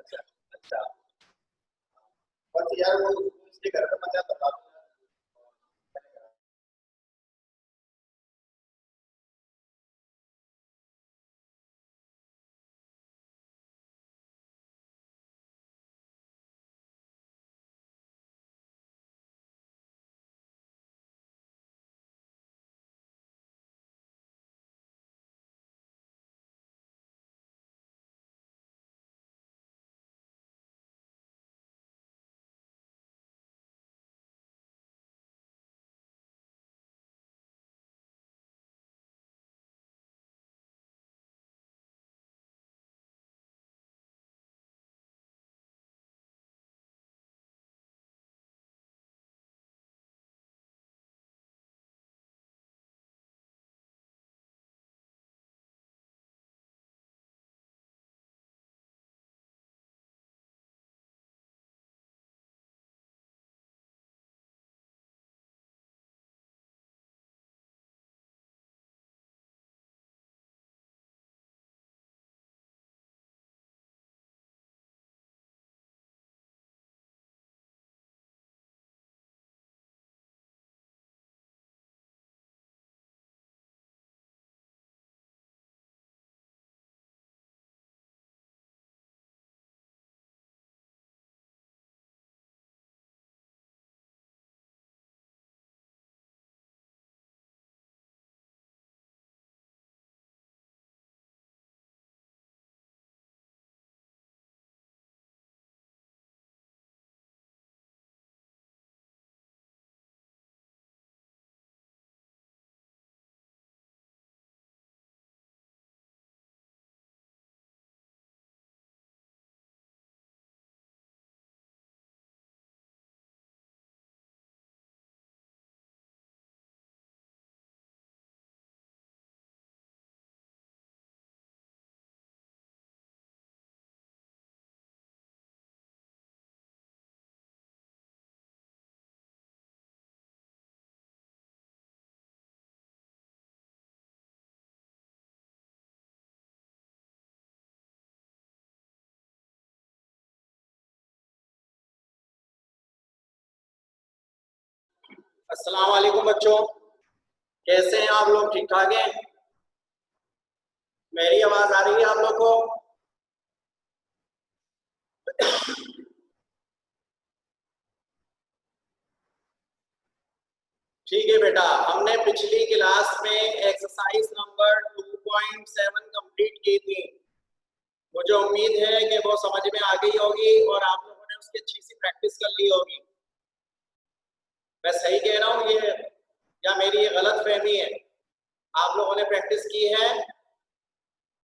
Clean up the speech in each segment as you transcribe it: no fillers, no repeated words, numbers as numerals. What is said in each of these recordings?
अच्छा अच्छा। बस यार वो इसलिए कर रहा था, मैं बता दूं। अस्सलाम वालेकुम बच्चों, कैसे हैं आप लोग? ठीक ठाक हैं? मेरी आवाज आ रही है आप लोग को? ठीक है बेटा, हमने पिछली क्लास में एक्सरसाइज नंबर 2.7 कंप्लीट की थी। मुझे उम्मीद है कि वो समझ में आ गई होगी और आप लोगों ने उसकी अच्छी सी प्रैक्टिस कर ली होगी। मैं सही कह रहा हूँ ये या मेरी ये गलत फहमी है? आप लोगों ने प्रैक्टिस की है?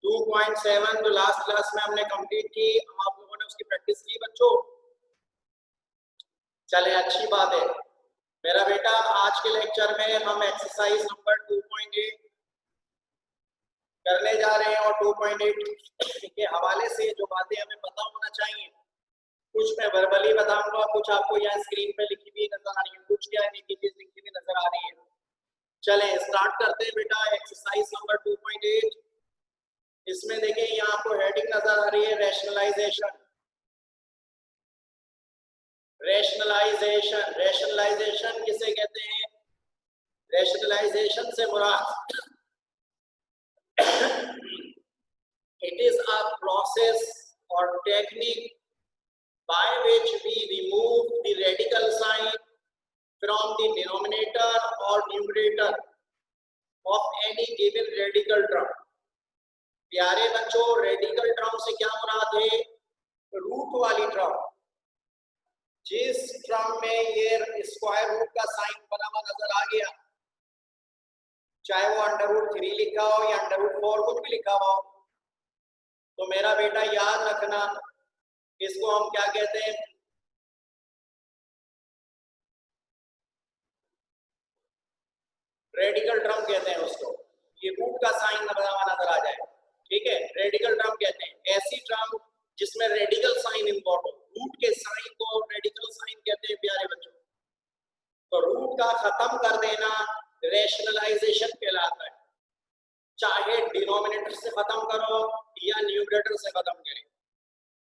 2.7 जो लास्ट क्लास में हमने कंप्लीट की, आप लोगों ने उसकी प्रैक्टिस की बच्चों? चले, अच्छी बात है। मेरा बेटा, आज के लेक्चर में हम एक्सरसाइज नंबर 2.8 करने जा रहे हैं और 2.8 के हवाले से जो बातें हमें पता होना चाहिए, कुछ मैं वर्बली बताऊंगा, कुछ आपको यहाँ स्क्रीन पे लिखी हुई नजर आ रही है, कुछ क्या है कि चीज लिखी हुई नजर आ रही है। चलें स्टार्ट करते हैं बेटा, एक्सरसाइज नंबर 2.8। इसमें देखिए यहाँ आपको हेडिंग नजर आ रही है, रैशनलाइजेशन। रैशनलाइजेशन, रैशनलाइजेशन किसे कहते हैं? रैशनलाइजेशन से मुराद it is a process or technique by which we remove the radical sign from the denominator or numerator of any given radical term। प्यारे बच्चों, रेडिकल टर्म से क्या मुराद है? रूट वाली टर्म। जिस टर्म में ये स्क्वायर रूट का साइन बना हुआ नजर आ गया, चाहे वो √3 लिखा हो या √4 कुछ भी लिखा हो, तो मेरा बेटा याद रखना, इसको हम क्या कहते हैं? रेडिकल टर्म कहते हैं उसको। ये रूट का साइन बना हुआ नजर आ जाए, ठीक है, रेडिकल टर्म कहते हैं। ऐसी टर्म जिसमें रेडिकल साइन इन्वॉल्व हो, रूट के साइन को रेडिकल साइन कहते हैं प्यारे बच्चों। तो रूट का खत्म कर देना रैशनलाइजेशन कहलाता है। चाहे डिनोमिनेटर से खत्म करो या न्यूमरेटर से खत्म करें,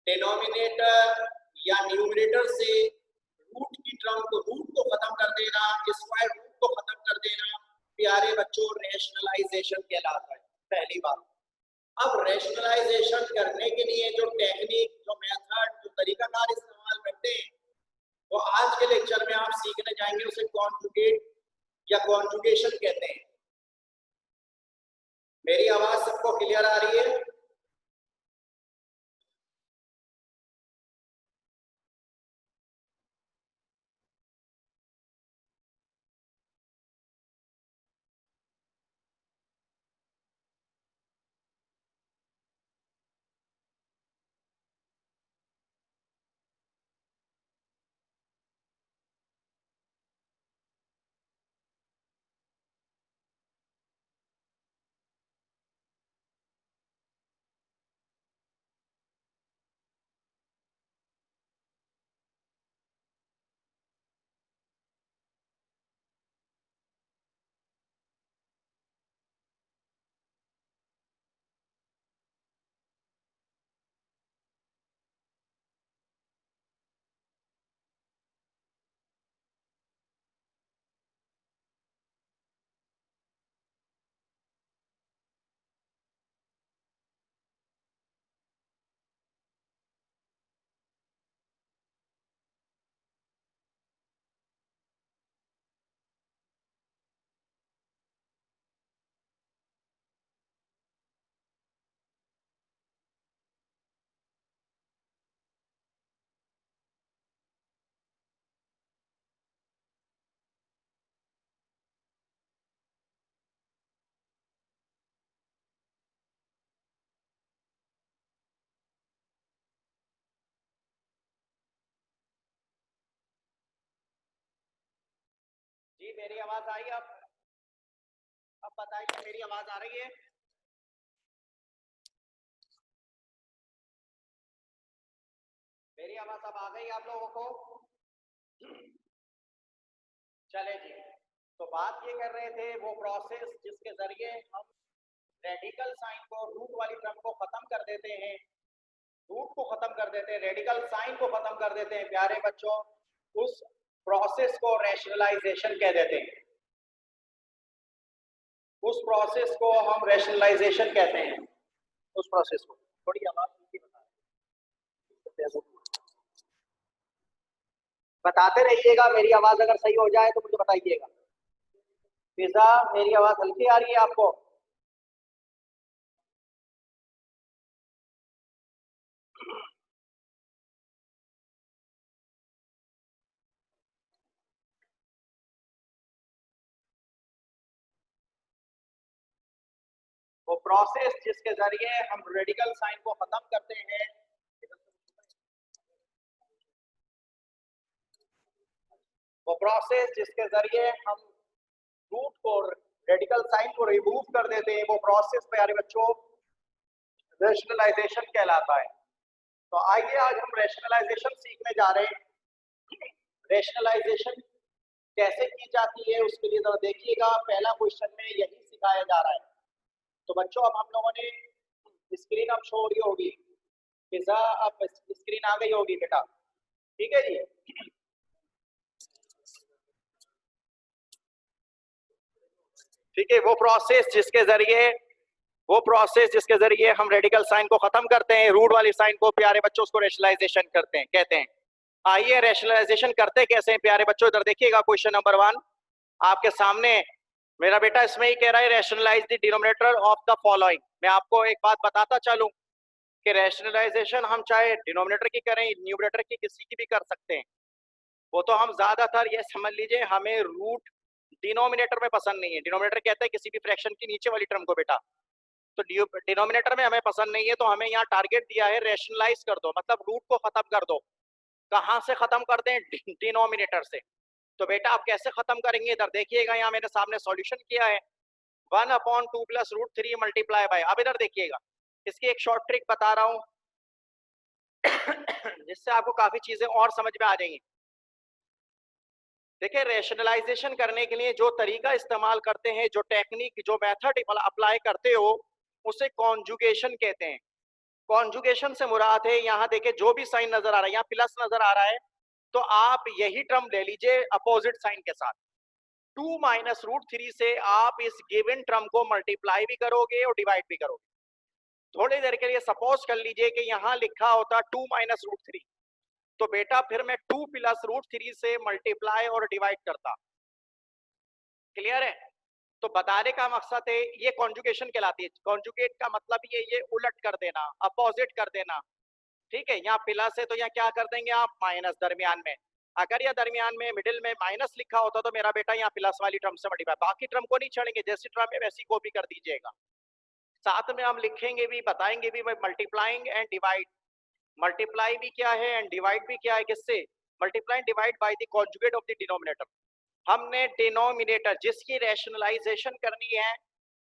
डिनोमिनेटर या न्यूमरेटर से रूट की टर्म को रूट को खत्म कर देना, स्क्वायर रूट को खत्म कर देना प्यारे बच्चों रैशनलाइजेशन कहलाता है। पहली बात। अब रैशनलाइजेशन करने के लिए जो टेक्निक, जो मेथड, जो तरीकाकार इस्तेमाल करते हैं वो आज के लेक्चर में आप सीखने जाएंगे, उसे कॉन्जुगेट या कॉन्जुगेशन कहते हैं। मेरी आवाज सबको क्लियर आ रही है? जी मेरी आवाज आई? अब बताइए मेरी आवाज आ रही है? मेरी आवाज अब आ गई आप लोगों को? चले जी, तो बात ये कर रहे थे वो प्रोसेस जिसके जरिए हम रेडिकल साइन को, रूट वाली टर्म को खत्म कर देते हैं, रूट को खत्म कर देते हैं, रेडिकल साइन को खत्म कर देते हैं प्यारे बच्चों। उस प्रोसेस को रैशनलाइजेशन कह देते हैं। उस प्रोसेस को हम रैशनलाइजेशन कहते हैं। उस प्रोसेस को थोड़ी आवाज बताते रहिएगा। मेरी आवाज अगर सही हो जाए तो मुझे बताइएगा। फिजा मेरी आवाज हल्की आ रही है आपको? वो प्रोसेस जिसके जरिए हम रेडिकल साइन को खत्म करते हैं, वो प्रोसेस जिसके जरिए हम रूट को, रेडिकल साइन को रिमूव कर देते हैं, वो प्रोसेस प्यारे बच्चों रैशनलाइजेशन कहलाता है। तो आइए आज हम रैशनलाइजेशन सीखने जा रहे हैं। रैशनलाइजेशन कैसे की जाती है उसके लिए जरा देखिएगा, पहला क्वेश्चन में यही सिखाया जा रहा है। तो बच्चों अब हम लोगों ने स्क्रीन अब शो हो रही होगी, पिज़्ज़ा अब स्क्रीन आ गई होगी बेटा, ठीक है जी। ठीक है, वो प्रोसेस जिसके जरिए हम रेडिकल साइन को खत्म करते हैं, रूट वाली साइन को प्यारे बच्चों उसको रैशनलाइजेशन करते हैं, कहते हैं। आइए रैशनलाइजेशन करते कैसे हैं प्यारे बच्चों, इधर देखिएगा क्वेश्चन नंबर 1 आपके सामने। मेरा बेटा इसमें ही कह रहा है rationalize the denominator of the following. मैं आपको एक बात बताता चलूं कि रैशनलाइजेशन हम चाहे डिनोमिनेटर की करें, न्यूमरेटर की, किसी की भी कर सकते हैं। वो तो हम ज्यादातर ये समझ लीजिए हमें रूट डिनोमिनेटर में पसंद नहीं है। डिनोमिनेटर कहते हैं किसी भी फ्रैक्शन की नीचे वाली टर्म को बेटा, तो डिनोमिनेटर में हमें पसंद नहीं है, तो हमें यहाँ टारगेट दिया है रैशनलाइज कर दो, मतलब रूट को खत्म कर दो। कहाँ से खत्म कर दें? डिनोमिनेटर से। तो बेटा आप कैसे खत्म करेंगे, इधर देखिएगा, यहाँ मेरे सामने सॉल्यूशन किया है 1/2 प्लस √3 मल्टीप्लाई बाय। अब इधर देखिएगा, इसकी एक शॉर्ट ट्रिक बता रहा हूँ जिससे आपको काफी चीजें और समझ में आ जाएंगी। देखिए रैशनलाइजेशन करने के लिए जो तरीका इस्तेमाल करते हैं, जो टेक्निक, जो मेथड अप्लाई करते हो, उसे कॉन्जुगेशन कहते हैं। कॉन्जुगेशन से मुराद है, यहाँ देखिए जो भी साइन नजर आ रहा है, यहाँ प्लस नजर आ रहा है, तो आप यही टर्म ले लीजिए अपोजिट साइन के साथ। 2 - √3 से आप इस गिवन टर्म को मल्टीप्लाई भी करोगे और डिवाइड भी करोगे। थोड़ी देर के लिए सपोज कर लीजिए कि यहाँ लिखा होता 2 - √3, तो बेटा फिर मैं 2 + √3 से मल्टीप्लाई और डिवाइड करता। क्लियर है? तो बताने का मकसद है, ये कॉन्जुगेशन कहलाती है। कॉन्जुगेट का मतलब ये उलट कर देना, अपोजिट कर देना। ठीक है, यहाँ प्लस है तो यहाँ क्या कर देंगे आप, माइनस दरमियान में। अगर यह दरमियान में मिडिल में माइनस लिखा होता तो मेरा बेटा यहाँ प्लस वाली टर्म से मल्टीप्लाई, बाकी टर्म को नहीं छोड़ेंगे, जैसी टर्म है वैसी कॉपी कर दीजिएगा। साथ में हम लिखेंगे भी, बताएंगे भी मल्टीप्लाइंग एंड डिवाइड। मल्टीप्लाई भी क्या है एंड डिवाइड भी क्या है, किससे? Multiply divide by the conjugate of the denominator. हमने डिनोमिनेटर जिसकी रैशनलाइजेशन करनी है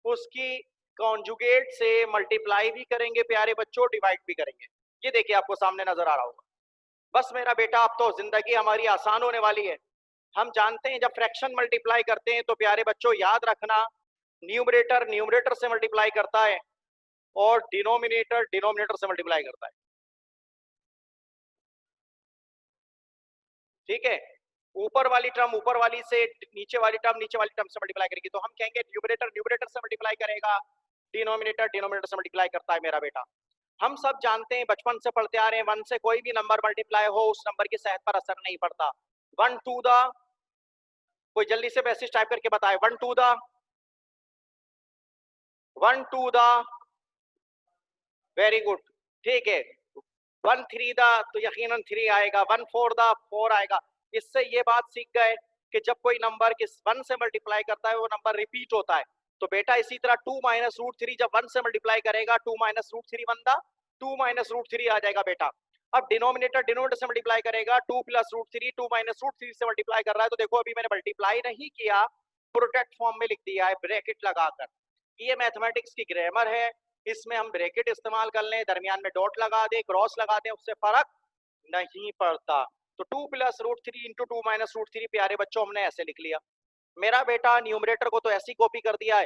उसकी कॉन्जुगेट से मल्टीप्लाई भी करेंगे प्यारे बच्चों, डिवाइड भी करेंगे। ये देखिए आपको सामने नजर आ रहा होगा। बस मेरा बेटा अब तो जिंदगी हमारी आसान होने वाली है। हम जानते हैं जब फ्रैक्शन मल्टीप्लाई करते हैं तो प्यारे बच्चों याद रखना, न्यूमरेटर न्यूमरेटर से मल्टीप्लाई करता है और डिनोमिनेटर डिनोमिनेटर से मल्टीप्लाई करता है। ठीक है, ऊपर वाली टर्म ऊपर वाली से, नीचे वाली टर्म नीचे वाली टर्म से मल्टीप्लाई करेगी, तो हम कहेंगे न्यूमरेटर न्यूमरेटर से मल्टीप्लाई करेगा, डिनोमिनेटर डिनोमिनेटर से मल्टीप्लाई करता है मेरा बेटा। हम सब जानते हैं, बचपन से पढ़ते आ रहे हैं, 1 से कोई भी नंबर मल्टीप्लाई हो उस नंबर की सेहत पर असर नहीं पड़ता। 1 टू द, कोई जल्दी से मैसेज टाइप करके बताए, 1 to the, 1 to the, very good. ठीक है, 1 3 द, तो यकीनन 3 आएगा, 1 4 द, 4 आएगा। इससे ये बात सीख गए कि जब कोई नंबर किस 1 से मल्टीप्लाई करता है वो नंबर रिपीट होता है। तो बेटा इसी तरह 2 - √3 जब 1 से मल्टीप्लाई करेगा, 2 - √3 बनता, 2 - √3 आ जाएगा बेटा। अब डिनोमिनेटर डिनोमिनेटर से मल्टीप्लाई करेगा, 2 + √3, 2 - √3 से मल्टीप्लाई कर रहा है, तो देखो अभी मैंने मल्टीप्लाई नहीं किया, प्रोडक्ट फॉर्म में लिख दिया है ब्रैकेट लगाकर। ये मैथमेटिक्स की ग्रामर है, इसमें हम ब्रैकेट इस्तेमाल कर लें, दरमियान में डॉट लगा दे, क्रॉस लगा दे, उससे फर्क नहीं पड़ता। तो 2 + √3 इंटू 2 - √3 प्यारे बच्चों हमने ऐसे लिख लिया। मेरा बेटा न्यूमरेटर को तो ऐसी कॉपी कर दिया है,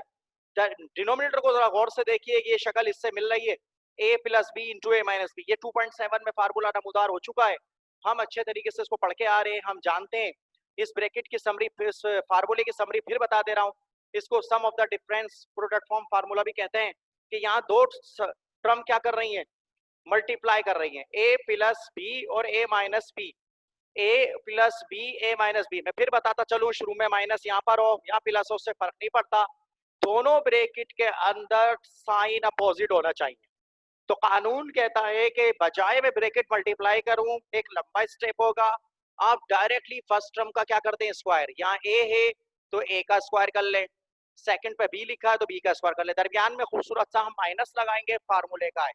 डिनोमिनेटर को जरा गौर से देखिए, ये शक्ल इससे मिल रही है, a + b into a - b। ये 2.7 में फार्मूला नमूदार हो चुका है, हम अच्छे तरीके से इसको पढ़ के आ रहे हैं, हम जानते हैं। इस ब्रैकेट की समरी, इस फार्मूले की समरी फिर बता दे रहा हूँ। इसको sum of the difference product form formula भी कहते हैं, कि यहाँ दो टर्म क्या कर रही हैं, मल्टीप्लाई कर रही हैं, a + b और a - b। a + b a - b, मैं फिर बताता चलूं, शुरू में माइनस यहाँ पर हो या प्लस हो, उससे फर्क नहीं पड़ता, दोनों ब्रैकेट के अंदर साइन अपोजिट होना चाहिए। तो कानून कहता है कि बजाय मैं ब्रैकेट मल्टीप्लाई करूं, एक लंबा स्टेप होगा, आप डायरेक्टली फर्स्ट टर्म का क्या करते हैं, स्क्वायर। यहाँ a है तो a का स्क्वायर कर ले, सेकंड पे b लिखा है तो b का स्क्वायर कर ले, दरमियान में खूबसूरत सा हम माइनस लगाएंगे, फार्मूले का है।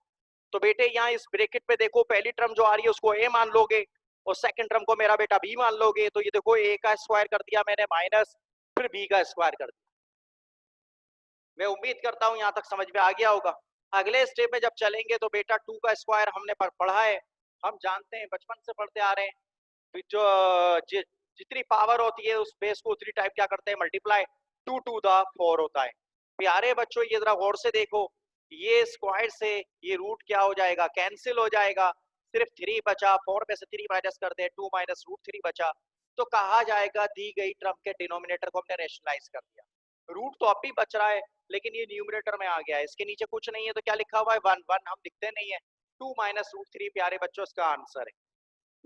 तो बेटे यहाँ इस ब्रैकेट पे देखो, पहली टर्म जो आ रही है उसको a मान लोगे और सेकंड टर्म को मेरा बेटा b मान लोगे, तो ये देखो a का स्क्वायर कर दिया मैंने माइनस, फिर b का स्क्वायर कर दिया। मैं उम्मीद करता हूं यहां तक समझ में आ गया होगा। अगले स्टेप में जब चलेंगे तो बेटा 2 का स्क्वायर हमने पढ़ा है, हम जानते हैं, बचपन से पढ़ते आ रहे हैं, जो जितनी पावर होती है उस बेस को उतनी टाइप क्या करते हैं, मल्टीप्लाई। 2 टू द 4 होता है। प्यारे बच्चों ये जरा गौर से देखो, ये स्क्वायर से ये रूट क्या हो जाएगा, कैंसिल हो जाएगा, सिर्फ 3 बचा, 4 में से 3 माइनस कर दे, 2 - √3 बचा। तो कहा जाएगा दी गई टर्म के डिनोमिनेटर को हमने रैशनलाइज कर दिया। रूट तो अब भी बच रहा है लेकिन ये न्यूमरेटर में आ गया है, इसके नीचे कुछ नहीं है, तो क्या लिखा हुआ है, 1 1 हम लिखते नहीं है, 2 - √3 प्यारे बच्चों इसका आंसर है।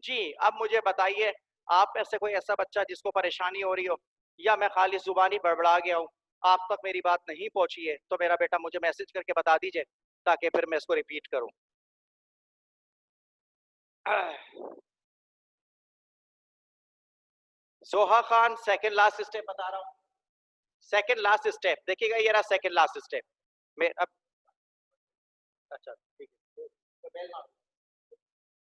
जी अब मुझे बताइए, आप में से कोई ऐसा बच्चा जिसको परेशानी हो रही हो, या मैं खाली जुबानी बड़बड़ा गया हूँ, आप तक मेरी बात नहीं पहुंची है, तो मेरा बेटा मुझे मैसेज करके बता दीजिए, ताकि फिर मैं इसको रिपीट करूं। Soha Khan, second last step बता रहा हूँ, सेकंड लास्ट स्टेप देखिएगा, ये रहा सेकंड लास्ट स्टेप। मैं अब, अच्छा ठीक है, तो बेल मारो।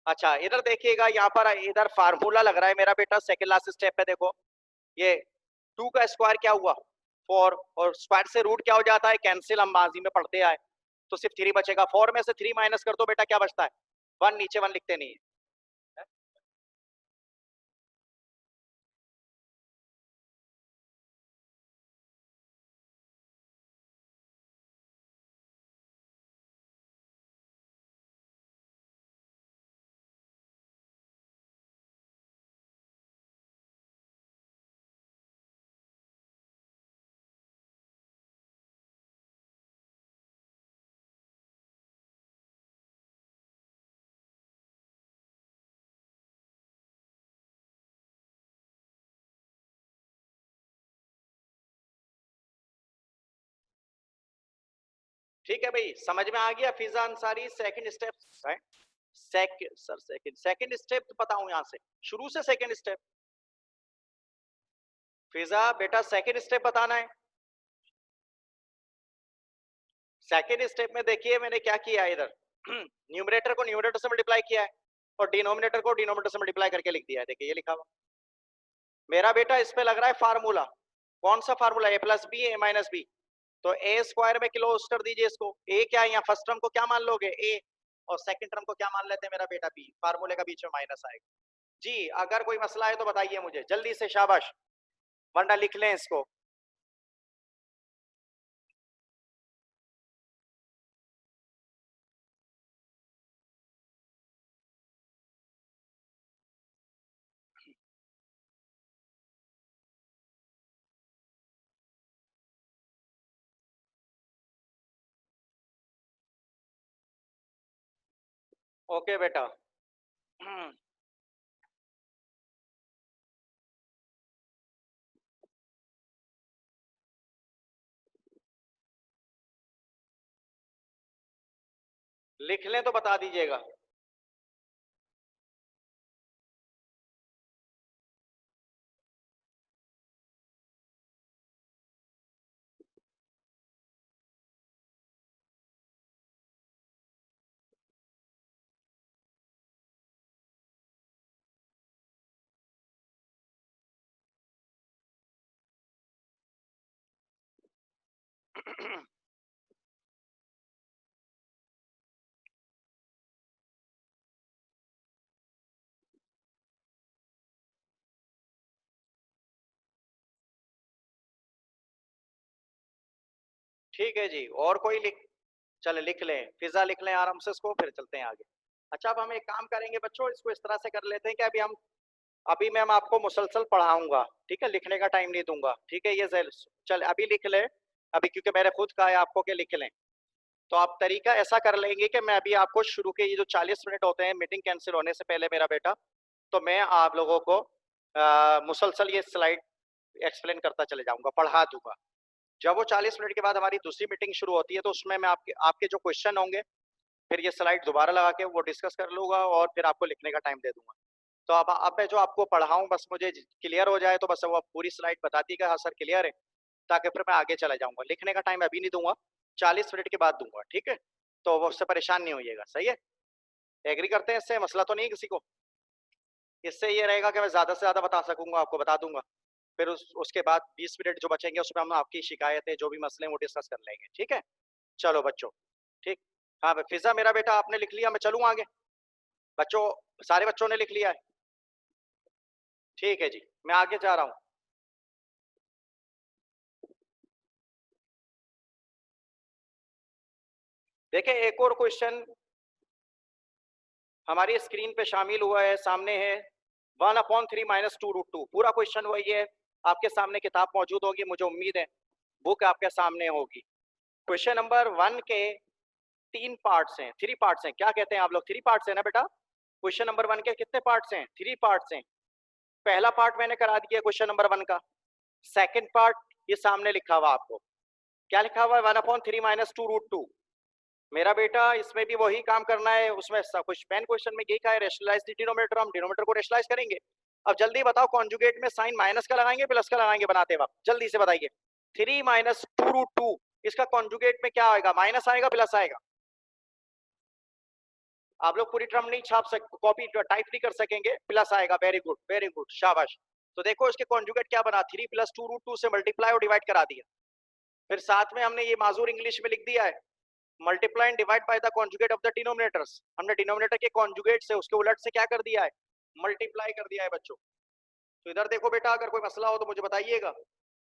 अच्छा इधर देखिएगा, यहाँ पर इधर फार्मूला लग रहा है मेरा बेटा, सेकंड लास्ट स्टेप पे देखो, ये 2 का स्क्वायर क्या हुआ, 4, और स्क्वायर से रूट क्या हो जाता है, कैंसिल, हम माजी में पढ़ते आए, तो सिर्फ 3 बचेगा, 4 में से 3 माइनस कर दो बेटा, क्या बचता है, 1, नीचे 1 लिखते नहीं है। ठीक है भाई, समझ में आ गया फिजा अंसारी? सेकंड स्टेप है, सेकंड स्टेप तो बताऊं यहां से शुरू से? सेकंड स्टेप फिजा बेटा, सेकंड स्टेप बताना है। सेकंड स्टेप में देखिए मैंने क्या किया है, इधर न्यूमरेटर को न्यूमरेटर से मल्टीप्लाई किया है और डिनोमिनेटर को डिनोमिनेटर से मल्टीप्लाई करके लिख दिया है। देखिए ये लिखा हुआ मेरा बेटा, इस पे लग रहा है फार्मूला। कौन सा फार्मूला? ए प्लस बी ए माइनस बी। तो ए स्क्वायर में क्लोज कर दीजिए इसको। ए क्या है यहाँ? फर्स्ट टर्म को क्या मान लोगे? ए। और सेकंड टर्म को क्या मान लेते हैं मेरा बेटा? बी। फार्मूले का बीच में माइनस आएगा। जी अगर कोई मसला है तो बताइए मुझे जल्दी से, शाबाश, वरना लिख लें इसको। ओके बेटा। लिख लें तो बता दीजिएगा। ठीक है जी, और कोई लिख, चले लिख लें, फिजा लिख लें आराम से इसको, फिर चलते हैं आगे। अच्छा अब हम एक काम करेंगे बच्चों, इसको इस तरह से कर लेते हैं कि अभी मैम आपको मुसलसल पढ़ाऊंगा, ठीक है? लिखने का टाइम नहीं दूंगा, ठीक है? ये चल अभी लिख ले, अभी क्योंकि मैंने खुद कहा है आपको कि लिख लें। तो आप तरीका ऐसा कर लेंगे कि मैं अभी आपको शुरू के ये जो 40 मिनट होते हैं मीटिंग कैंसिल होने से पहले मेरा बेटा, तो मैं आप लोगों को मुसलसल ये स्लाइड एक्सप्लेन करता चले जाऊंगा, पढ़ा दूंगा। जब वो 40 मिनट के बाद हमारी दूसरी मीटिंग शुरू होती है तो उसमें मैं आपके आपके जो क्वेश्चन होंगे फिर ये स्लाइड दोबारा लगा के वो डिस्कस कर लूंगा और फिर आपको लिखने का टाइम दे दूंगा। तो अब मैं जो आपको पढ़ाऊं बस मुझे क्लियर हो जाए, तो बस वो पूरी स्लाइड बता दीजिएगा हाँ सर क्लियर है, ताकि फिर मैं आगे चला जाऊंगा। लिखने का टाइम अभी नहीं दूंगा, 40 मिनट के बाद दूंगा, ठीक है? तो वो उससे परेशान नहीं होइएगा, सही है? एग्री करते हैं? इससे मसला तो नहीं किसी को? इससे ये रहेगा कि मैं ज्यादा से ज्यादा बता सकूंगा, आपको बता दूंगा। फिर उसके बाद 20 मिनट जो बचेंगे उसमें हम आपकी शिकायतें जो भी मसले हैं वो डिस्कस कर लेंगे, ठीक है? चलो बच्चों, ठीक। हाँ फिजा मेरा बेटा आपने लिख लिया, मैं चलूँ आगे? बच्चों, सारे बच्चों ने लिख लिया है? ठीक है जी, मैं आगे जा रहा हूँ। देखिए एक और क्वेश्चन हमारी स्क्रीन पे शामिल हुआ है, सामने है 1/3 - 2√2। पूरा क्वेश्चन वही है, आपके सामने किताब मौजूद होगी, मुझे उम्मीद है बुक आपके सामने होगी। क्वेश्चन नंबर 1 के 3 पार्ट्स हैं, 3 पार्ट्स हैं, क्या कहते हैं आप लोग? 3 पार्ट्स है ना बेटा? क्वेश्चन नंबर 1 के कितने पार्ट्स हैं? 3 पार्ट्स हैं। पहला पार्ट मैंने करा दिया क्वेश्चन नंबर 1 का। सेकंड पार्ट ये सामने लिखा हुआ, आपको क्या लिखा हुआ है? 1/3 - 2√2। मेरा बेटा इसमें भी वही काम करना है, उसमें सब कुछ पेन क्वेश्चन में यही कहा है, रेशनलाइज द डिनोमिनेटर, हम डिनोमिनेटर को रेशनलाइज करेंगे। अब जल्दी बताओ कॉन्जुगेट में साइन माइनस का लगाएंगे प्लस का लगाएंगे बनाते वक्त? जल्दी से बताइए। 3 - 2√2 इसका कॉन्जुगेट में क्या आएगा? माइनस आएगा प्लस आएगा? आप लोग पूरी टर्म नहीं छाप सक, कॉपी टाइप नहीं कर सकेंगे, प्लस आएगा। वेरी गुड, शाबाश। तो देखो इसके कॉन्जुगेट क्या बना, 3 + 2√2 से मल्टीप्लाई और डिवाइड करा दिया। फिर साथ में हमने ये माजूर इंग्लिश में लिख दिया है, multiply and divide by the conjugate of the denominators. हमने डिनोमिनेटर के कॉन्जुगेट से उसके उलट से क्या कर दिया है? मल्टीप्लाई कर दिया है बच्चों। तो इधर देखो बेटा, अगर कोई मसला हो तो मुझे बताइएगा।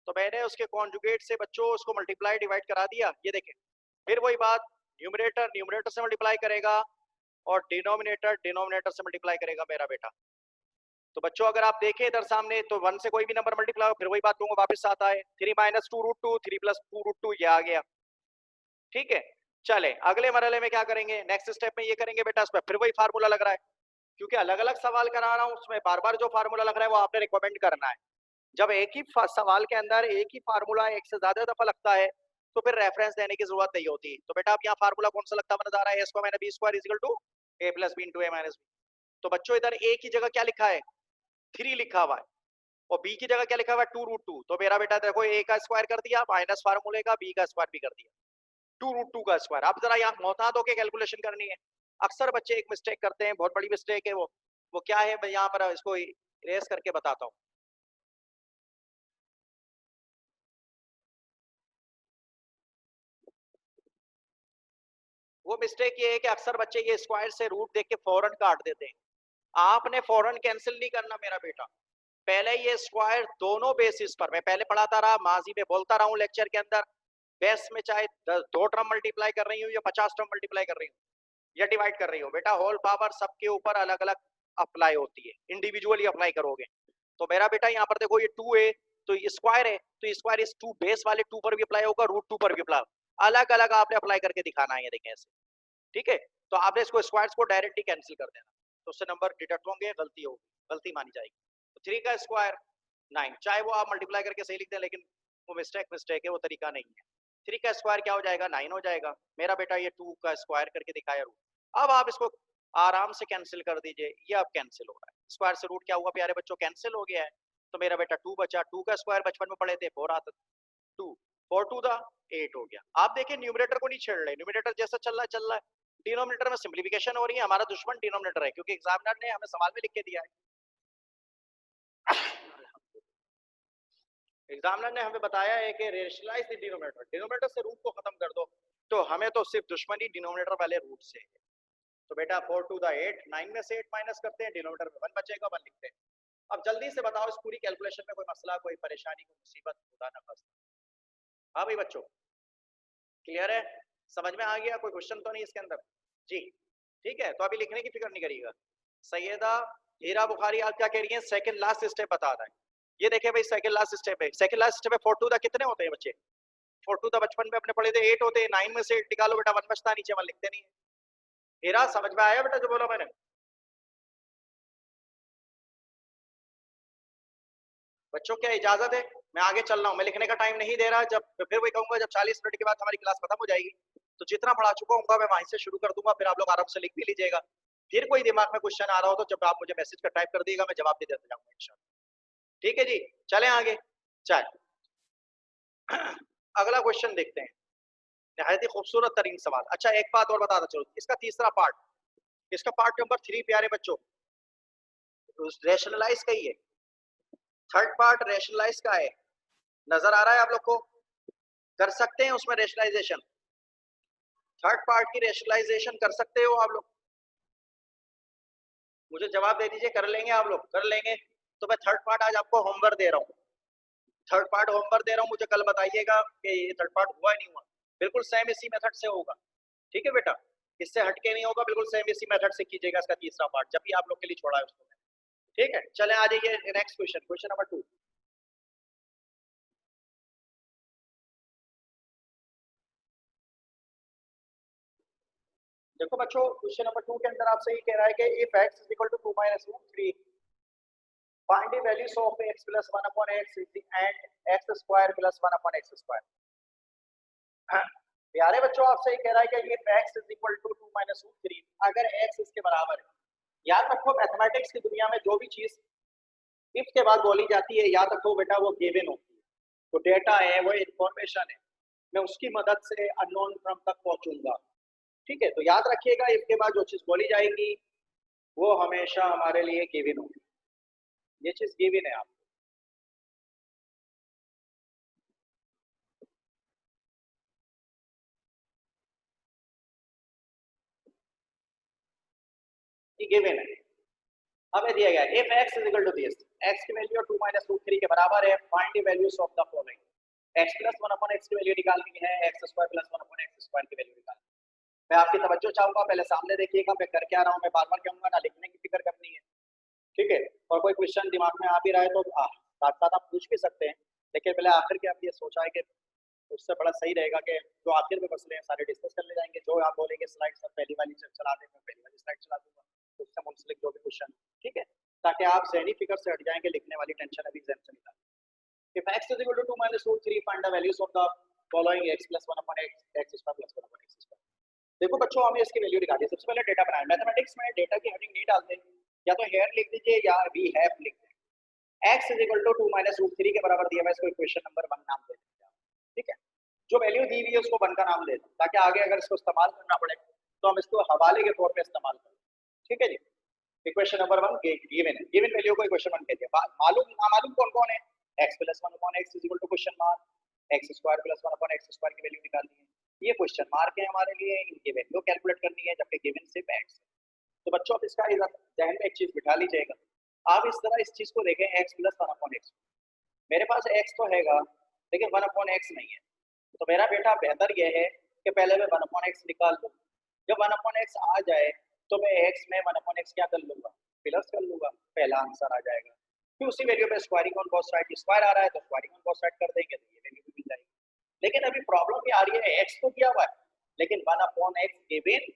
तो मैंने उसके कॉन्जुगेट से बच्चों उसको मल्टीप्लाई डिवाइड करा दिया, ये देखें। फिर वही बात, न्यूमरेटर न्यूमरेटर से मल्टीप्लाई करेगा और डिनोमिनेटर डिनोमिनेटर से मल्टीप्लाई करेगा मेरा बेटा। तो बच्चों अगर आप देखें इधर सामने, तो 1 से कोई भी नंबर मल्टीप्लाई हो फिर वही बात दूंगा, वापस आता है 3 - 2√2, 3 + 2√2, ये आ गया, ठीक है? चले अगले मरहले में क्या करेंगे, नेक्स्ट स्टेप में ये करेंगे बेटा, इस पर फिर वही फार्मूला लग रहा है, क्योंकि अलग अलग सवाल करा रहा हूं उसमें बार बार जो फार्मूला लग रहा है वो आपने रिकमेंड करना है। जब एक ही सवाल के अंदर एक ही फार्मूला एक से ज्यादा दफा लगता है तो फिर रेफरेंस देने की जरूरत नहीं होती। तो बेटा अब यहाँ फार्मूला कौन सा लगता नजर आ रहा है, A square minus B square is equal to A plus B into A minus B. तो बच्चों इधर ए की जगह क्या लिखा है, 3 लिखा हुआ है, और बी की जगह क्या लिखा हुआ है, 2√2। तो मेरा बेटा देखो ए का स्क्वायर कर दिया माइनस फार्मूले का, बी का स्क्वायर भी कर दिया, 2√2 का स्क्वायर। अब जरा यहाँ मोहतात होकर कैलकुलेशन करनी है। अक्सर बच्चे एक मिस्टेक करते हैं, बहुत बड़ी मिस्टेक है वो क्या है, मैं यहाँ पर इसको इरेज करके बताता हूँ। वो मिस्टेक ये है कि अक्सर बच्चे ये स्क्वायर से रूट देख के फौरन काट देते हैं। आपने फौरन कैंसिल नहीं करना मेरा बेटा, पहले ये स्क्वायर दोनों बेसिस पर, मैं पहले पढ़ाता रहा, माजी में बोलता रहा हूँ लेक्चर के अंदर, बेस में चाहे 2 टर्म मल्टीप्लाई कर रही हूँ या 50 टर्म मल्टीप्लाई कर रही हूँ या डिवाइड कर रही हूँ, बेटा होल पावर सबके ऊपर अलग अलग अप्लाई होती है, इंडिविजुअली अप्लाई करोगे। तो मेरा बेटा यहाँ पर देखो ये 2a, तो ये स्क्वायर है, तो स्क्वायर इस 2 बेस वाले 2 पर भी अप्लाई होगा, √2 पर भी अप्लाई, अलग अलग आपने अप्लाई करके दिखाना है, ये देखें ऐसे, ठीक है। तो आपने इसको स्क्वायर्स को डायरेक्टली कैंसिल कर देना, तो उससे नंबर डिडक्ट होंगे, गलती होगी, गलती मानी जाएगी। तो 3 का स्क्वायर 9, चाहे वो आप मल्टीप्लाई करके सही लिख दें, लेकिन वो मिस्टेक है, वो तरीका नहीं है। 3 का स्क्वायर क्या हो जाएगा, 9 हो जाएगा। मेरा बेटा ये 2 का स्क्वायर करके दिखाया रूट, अब आप इसको आराम से कैंसिल कर दीजिए, ये अब कैंसिल हो रहा है, स्क्वायर से रूट क्या हुआ प्यारे बच्चों, कैंसिल हो गया है। तो मेरा बेटा 2 बचा, 2 का स्क्वायर बचपन में पढ़े थे 4 आता, 2 4 2 दा 8 हो गया। आप देखिए न्यूमरेटर को नहीं छेड़ रहे, न्यूमरेटर जैसा चल रहा है, डिनोमिनेटर में सिंप्लीफिकेशन हो रही है, हमारा दुश्मन डिनोमिनेटर है, क्योंकि एग्जामिनर ने हमें सवाल में लिख के दिया है, एग्जामिनर ने हमें बताया है कि रेशनलाइज द डिनोमिनेटर, डिनोमिनेटर से रूट को खत्म कर दो, तो हमें तो सिर्फ दुश्मनी डिनोमिनेटर वाले रूट से है। तो बेटा 4 2 दा 8, 9 में से 8 माइनस करते हैं, डिनोमिनेटर में 1 बचेगा, 1 लिखते हैं। अब जल्दी से बताओ इस पूरी कैलकुलेशन में कोई मसला, कोई परेशानी, कोई मुसीबत, खुदा ना खास्ता। हाँ भाई बच्चों, क्लियर है, समझ में आ गया, कोई क्वेश्चन तो नहीं इसके अंदर जी, ठीक है। तो अभी लिखने की फिक्र नहीं करिएगा। सैयदा हीरा बुखारी आप क्या कह रही हैं, सेकंड लास्ट स्टेप बता रहा है, ये देखिए भाई सेकंड लास्ट स्टेप है, सेकंड लास्ट स्टेप है 4 2 दा कितने होते हैं बच्चे, 4 2 दा बचपन में अपने पढ़े थे 8 होते हैं, 9 में से 8 निकालो बेटा 1 बचता, नीचे 1 लिखते नहीं है। हीरा समझ में आया बेटा जो बोला मैंने, बच्चों क्या इजाजत है, मैं आगे चल रहा हूँ, मैं लिखने का टाइम नहीं दे रहा, जब फिर वही कहूंगा जब 40 मिनट के बाद हमारी क्लास खत्म हो जाएगी, तो जितना पढ़ा चुका हूँ मैं वहीं से शुरू कर दूंगा, फिर आप लोग आराम से लिख भी लीजिएगा, फिर कोई दिमाग में क्वेश्चन आ रहा हो तो जब आप मुझे मैसेज कर टाइप कर दिएगा, मैं जवाब भी देता जाऊंगा इंशाल्लाह, ठीक है जी। चलें आगे, चल अगला क्वेश्चन देखते हैं, निहायत ही खूबसूरत तरीन सवाल। अच्छा एक बात और बताता चलो, इसका तीसरा पार्ट, इसका पार्ट नंबर 3 प्यारे बच्चों रेशनलाइज का ही है, थर्ड पार्ट रेशनलाइज का है, नजर आ रहा है आप लोग को, कर सकते हैं उसमें रेशनलाइजेशन, थर्ड पार्ट की रेशनलाइजेशन कर सकते हो आप लोग, मुझे जवाब दे दीजिए, कर लेंगे आप लोग, कर लेंगे। तो मैं थर्ड पार्ट आज आपको होमवर्क दे रहा हूँ, थर्ड पार्ट होमवर्क दे रहा हूँ, मुझे कल बताइएगा कि ये थर्ड पार्ट हुआ नहीं हुआ, बिल्कुल सेम इसी मेथड से होगा, ठीक है बेटा, इससे हटके नहीं होगा, बिल्कुल सेम इसी मेथड से कीजिएगा इसका तीसरा पार्ट, जब भी आप लोग के लिए छोड़ा है उसको, ठीक है। चले आ जाइए नेक्स्ट क्वेश्चन, क्वेश्चन नंबर 2। देखो बच्चों क्वेश्चन नंबर 2 के अंदर आपसे ये कह रहा है कि if x is equal to 2 minus root 3 find the values of x plus 1 upon x and x square plus 1 upon x square. प्यारे बच्चों आपसे ये कह रहा है कि if x is equal to 2 minus root 3, अगर x इसके बराबर है, याद रखो मैथमेटिक्स की दुनिया में जो भी चीज इफ के बाद बोली जाती है, याद रखो बेटा वो गिवन होती है, तो डेटा है, वो इंफॉर्मेशन है, मैं उसकी मदद से अननोन टर्म तक पहुंचूंगा, ठीक है। तो याद रखिएगा इफ के बाद जो चीज बोली जाएगी वो हमेशा हमारे लिए गिवन होगी, ये चीज गिवन है आप, ये गिवन है। हमें दिया गया है if x is equal to this, x की वैल्यू 2 माइनस रूट 3 के बराबर है, find the values of the following, x plus 1 upon x की वैल्यू निकालनी है, x square plus 1 upon x square की वैल्यू निकालनी है। मैं आपकी तवज्जो चाहूंगा, पहले सामने देखिएगा मैं कर क्या रहा हूं, मैं बार-बार कहूंगा ना, लिखने की फिक्र करनी है, ठीक है। और कोई क्वेश्चन दिमाग में आ भी रहा है तो साथ साथ आप पूछ भी सकते हैं, लेकिन पहले आखिर के आप ये सोचा है कि उससे बड़ा सही रहेगा कि जो आखिर में मसले हैं सारे डिस्कस कर ले जाएंगे, जो आप बोलेंगे स्लाइड सब पहली वाली चला देंगे, पहली वाली स्लाइड चला दूंगा, उससे मुंसलिक जो भी क्वेश्चन, ठीक है, ताकि आप ज़हनी फिक्र से हट जाएंगे, लिखने वाली टेंशन अभी एग्जाम से निकाल। If x is equal to 2 minus root 3 find the values of the following x plus 1 upon x square plus 1 upon x square. देखो बच्चों हमें इसकी वैल्यू निकालनी है। सबसे पहले डेटा बनाए। मैथमेटिक्स में डेटा की हेडिंग नहीं डालते, या तो हेयर लिख दीजिए या वी हैव लिख दीजिए। x is equal to 2 minus root 3 के बराबर दिया हुआ है, इसको इक्वेशन नंबर 1 नाम दे दीजिए, ठीक है। जो वैल्यू दी हुई है उसको 1 का नाम दे दें, ताकि आगे अगर इसको इस्तेमाल करना पड़े तो हम इसको हवाले के तौर पे इस्तेमाल करें, ठीक है जी। इक्वेशन नंबर 1 गिवन है, गिवन वैल्यू को इक्वेशन 1 कहते हैं। मालूम ना मालूम कौन कौन है? x plus 1 upon x is equal to question mark x square plus 1 upon x square की वैल्यू निकालनी है। ये क्वेश्चन मार्क है हमारे लिए, इनकी वैल्यू कैलकुलेट करनी है, जबकि गिवन सिर्फ x। तो बच्चों अब इसका इधर जहन में एक चीज बिठा लीजिएगा। आप इस तरह इस चीज को देखें, x प्लस 1 अपॉन x। मेरे पास x तो हैगा लेकिन 1 अपॉन x नहीं है, तो मेरा बेटा बेहतर यह है कि पहले मैं 1 अपॉन x निकाल लूँ। जब 1 अपॉन x आ जाए तो मैं x में 1 अपॉन x क्या कर लूंगा? प्लस कर लूंगा, पहला आंसर आ जाएगा। फिर उसी वैल्यू पे squaring on both side, square आ रहा है तो स्क्वायरिंग ऑन बोथ साइड कर देंगे तो ये वैल्यू भी मिल जाएगी। लेकिन अभी प्रॉब्लम ये आ रही है, x तो दिया हुआ है लेकिन 1 अपॉन x गिवन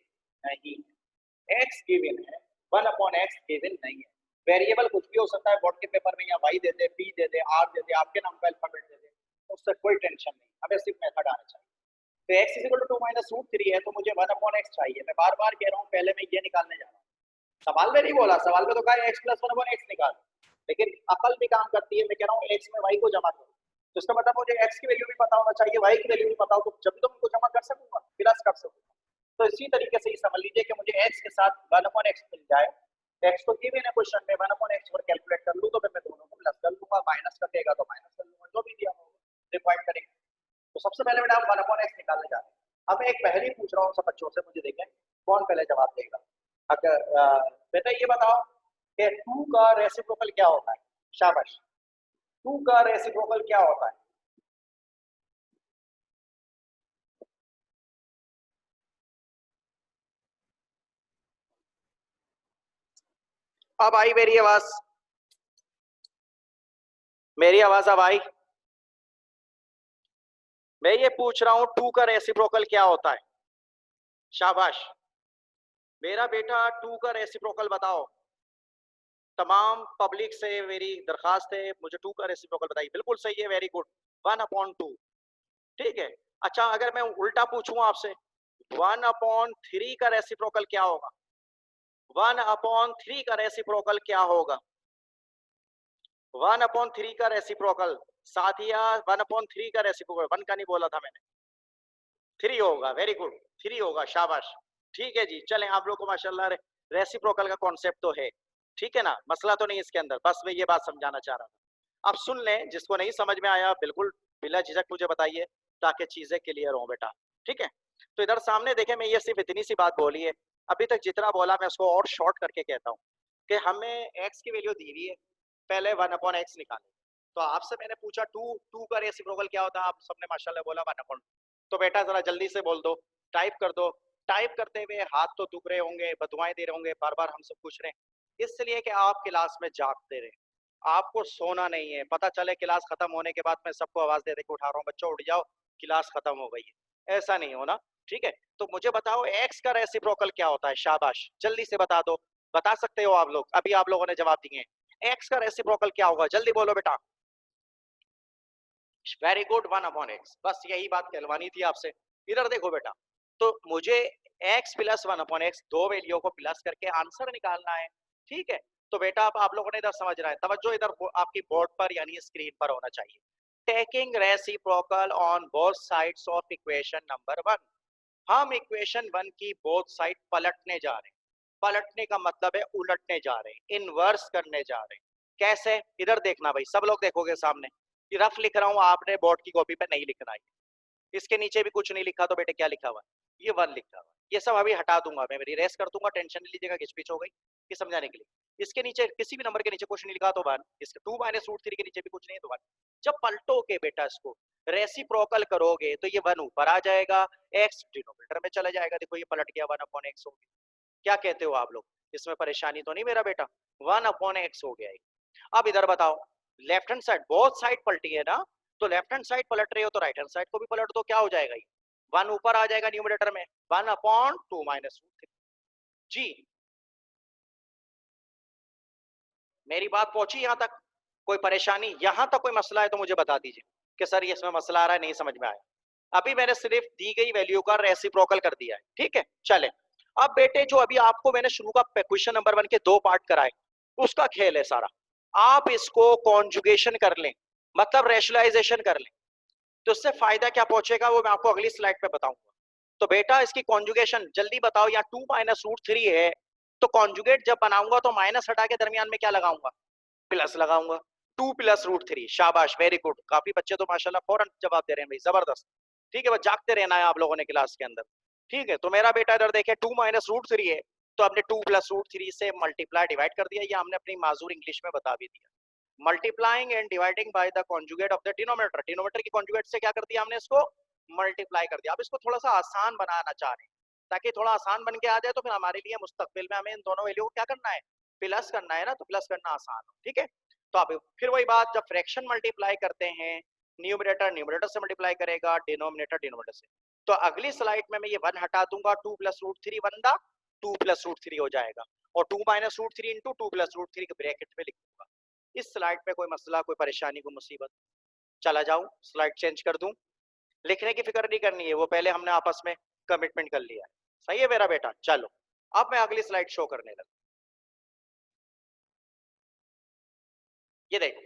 नहीं है। x गिवन है, 1 अपॉन x गिवन नहीं है। वेरिएबल कुछ भी हो सकता है, बोर्ड के पेपर में या y दे दे, p दे दे, r दे दे, आपके नाम का अल्फाबेट दे दे, उससे कोई टेंशन नहीं, हमें सिर्फ मेथड आना चाहिए। तो x is equal to 2 minus root 3 है, तो मुझे 1 अपॉन x चाहिए। मैं बार बार कह रहा हूँ, पहले मैं ये निकालने जा रहा हूँ। सवाल में नहीं बोला, सवाल में तो कहा x प्लस 1 अपॉन x निकाल, लेकिन अकल भी काम करती है। मैं कह रहा हूँ x में y को जमा करो, तो इसका मतलब मुझे x की वैल्यू भी पता होना चाहिए, y की वैल्यू भी पता हो, तो जब तो उनको जमा कर सकूंगा, प्लस कर सकूंगा। तो इसी तरीके से ये समझ लीजिए कि मुझे x के साथ 1 अपॉन x मिल जाए। x तो गिवन है क्वेश्चन में, 1 अपॉन x पर कैलकुलेट कर लूँ तो फिर मैं दोनों को प्लस कर लूंगा, माइनस कटेगा तो माइनस कर लूंगा, जो भी दिया होगा डिवाइड करेंगे। तो सबसे पहले बेटा हम 1 अपॉन x निकालने जा रहे हैं। अब मैं एक पहेली पूछ रहा हूँ सब बच्चों से, मुझे देखें कौन पहले जवाब देगा। अगर बेटा ये बताओ कि 2 का रेसिप्रोकल क्या होता है? शाबाश, 2 का रेसिप्रोकल क्या होता है? अब आई मेरी आवाज, मेरी आवाज अब आई। मैं ये पूछ रहा हूं 2 का रेसिप्रोकल क्या होता है? शाबाश, मेरा बेटा 2 का रेसिप्रोकल बताओ। तमाम पब्लिक से मेरी दरखास्त है, मुझे 2 का रेसिप्रोकल बताइए। बिल्कुल सही है, वेरी गुड, 1 अपॉन 2, ठीक है। अच्छा अगर मैं उल्टा पूछूं आपसे, 1 अपॉन 3 का रेसिप्रोकल क्या होगा? 1 अपॉन 3 का रेसिप्रोकल क्या होगा? 1 अपॉन 3 का रेसिप्रोकल साथिया, 1 अपॉन 3 का रेसिप्रोकल, 1 का नहीं बोला था मैंने, 3 होगा। वेरी गुड, 3 होगा, शाबाश। ठीक है जी, चलें, आप लोग को माशाल्लाह रेसिप्रोकल का कॉन्सेप्ट तो है, ठीक है ना, मसला तो नहीं इसके अंदर, बस मैं ये बात समझाना चाह रहा था। अब सुन लें, जिसको नहीं समझ में आया बिल्कुल बिला झिझक मुझे बताइए, ताकि चीजें क्लियर हो बेटा, ठीक है। तो इधर सामने देखें, मैं ये सिर्फ इतनी सी बात बोली है, अभी तक जितना बोला मैं उसको और शॉर्ट करके कहता हूँ कि हमें x की वैल्यू दी हुई है, पहले 1 अपॉन x निकालें। तो आपसे मैंने पूछा 2 का रेसिप्रोकल क्या होता है, आप सबने माशाल्लाह बोला 1 अपॉन। तो बेटा जरा जल्दी से बोल दो, टाइप कर दो। टाइप करते हुए हाथ तो दुख रहे होंगे, बदुआएं दे रहे होंगे, बार बार हम सब पूछ रहे हैं, इसलिए कि आप क्लास में जागते रहे, आपको सोना नहीं है। पता चले क्लास खत्म होने के बाद मैं सबको आवाज दे दे के उठा रहा हूँ, बच्चों उठ जाओ क्लास खत्म हो गई है, ऐसा नहीं होना, ठीक है। तो मुझे बताओ x का रेसिप्रोकल क्या होता है? शाबाश, जल्दी से बता दो, बता सकते हो आप लोग, अभी आप लोगों ने जवाब दिए। x का रेसिप्रोकल क्या होगा, जल्दी बोलो बेटा। वेरी गुड, 1 अपॉन x, बस यही बात कहलवानी थी आपसे। इधर देखो बेटा, तो मुझे x प्लस 1 अपॉन x, दो वैल्यू को प्लस करके आंसर निकालना है, ठीक है। तो बेटा अब आप लोगों ने इधर समझ रहा है, तवज्जो इधर आपकी बोर्ड पर यानी स्क्रीन पर होना चाहिए। Taking reciprocal on both sides of equation number 1, हम इक्वेशन 1 की बोथ साइड पलटने जा रहे हैं। पलटने का मतलब है उलटने जा रहे हैं, इनवर्स करने जा रहे हैं। कैसे? इधर देखना भाई, सब लोग देखोगे सामने, ये रफ लिख रहा हूं, आपने बोर्ड की कॉपी पे नहीं लिखना है। इसके नीचे भी कुछ नहीं लिखा तो बेटे क्या लिखा हुआ है? ये 1 लिखा हुआ है। ये सब अभी हटा दूंगा मैं, मेरी रेस कर दूंगा, टेंशन नहीं लीजिएगा, घिचपिच हो गई ये समझाने के लिए। इसके नीचे किसी भी नंबर के नीचे कुछ नहीं लिखा तो 1, इसके 2 माइनस रूट 3 के नीचे भी कुछ नहीं है तो 1। जब पलटोगे बेटा इसको, रेसिप्रोकल करोगे तो ये 1 ऊपर आ जाएगा, x डिनोमिनेटर में चला जाएगा। देखो ये पलट गया, 1 अपॉन x हो गया। क्या कहते हो आप लोग, इसमें परेशानी तो नहीं मेरा बेटा? 1 अपॉन x हो गया। अब इधर बताओ, left hand side both side पलटी है ना, तो लेफ्ट हैंड साइड पलट रहे हो तो राइट हैंड साइड को भी पलट दो, क्या हो जाएगा? ये 1 ऊपर आ जाएगा न्यूमरेटर में, 1 अपॉन 2 माइनस रूट 3। जी मेरी बात पहुंची यहां तक? कोई परेशानी, यहां तक कोई मसला है तो मुझे बता दीजिए कि सर ये इसमें मसला आ रहा है, नहीं समझ में आया। अभी मैंने सिर्फ दी गई वैल्यू का रेसिप्रोकल कर दिया है, ठीक है। चले, अब बेटे जो अभी आपको मैंने शुरू का क्वेश्चन नंबर 1 के 2 पार्ट कराए, उसका खेल है सारा। आप इसको कॉन्जुगेशन कर लें, मतलब रेशनलाइजेशन कर लें, तो इससे फायदा क्या पहुंचेगा वो मैं आपको अगली स्लाइड पे बताऊंगा। तो बेटा इसकी कॉन्जुगेशन जल्दी बताओ, यहाँ 2 माइनस रूट 3 है, तो कॉन्जुगेट जब बनाऊंगा तो माइनस हटा के दरमियान में क्या लगाऊंगा, प्लस लगाऊंगा। 2 प्लस रूट 3, शाबाश, वेरी गुड। काफी बच्चे तो माशाल्लाह फौरन जवाब दे रहे हैं भाई, जबरदस्त। ठीक है, बस जागते रहना है आप लोगों ने क्लास के अंदर। ठीक है, तो मेरा बेटा इधर देखे 2 माइनस रूट 3 है, तो हमने 2 प्लस रूट 3 से मल्टीप्लाई डिवाइड कर दिया, या हमने अपनी माजूर इंग्लिश में बता भी दिया। Multiplying and dividing by the conjugate of the denominator, denominator की कॉन्जुगेट से क्या कर दिया हमने, इसको मल्टीप्लाई कर दिया। अब इसको थोड़ा सा आसान बनाना चाह रहे हैं, ताकि थोड़ा आसान बन के आ जाए, तो फिर हमारे लिए मुस्तकबिल में हमें इन दोनों वैल्यू को क्या करना है, प्लस करना है ना, तो प्लस करना आसान हो। ठीक है, तो अब फिर वही बात, जब फ्रैक्शन मल्टीप्लाई करते हैं, न्यूमरेटर न्यूमरेटर से मल्टीप्लाई करेगा, डिनोमिनेटर डिनोमिनेटर से। तो अगली स्लाइड में मैं ये 1 हटा दूंगा, 2 प्लस रूट 3 बंदा 2 प्लस रूट 3 हो जाएगा, और 2 minus root 3 into 2 plus root 3 के ब्रैकेट में लिख दूंगा। इस स्लाइड पे कोई मसला, कोई परेशानी, कोई मुसीबत? चला जाऊं, स्लाइड चेंज कर दूं? लिखने की फिक्र नहीं करनी है, वो पहले हमने आपस में कमिटमेंट कर लिया है। सही है मेरा बेटा? चलो, अब मैं अगली स्लाइड शो करने लगा। ये देखो,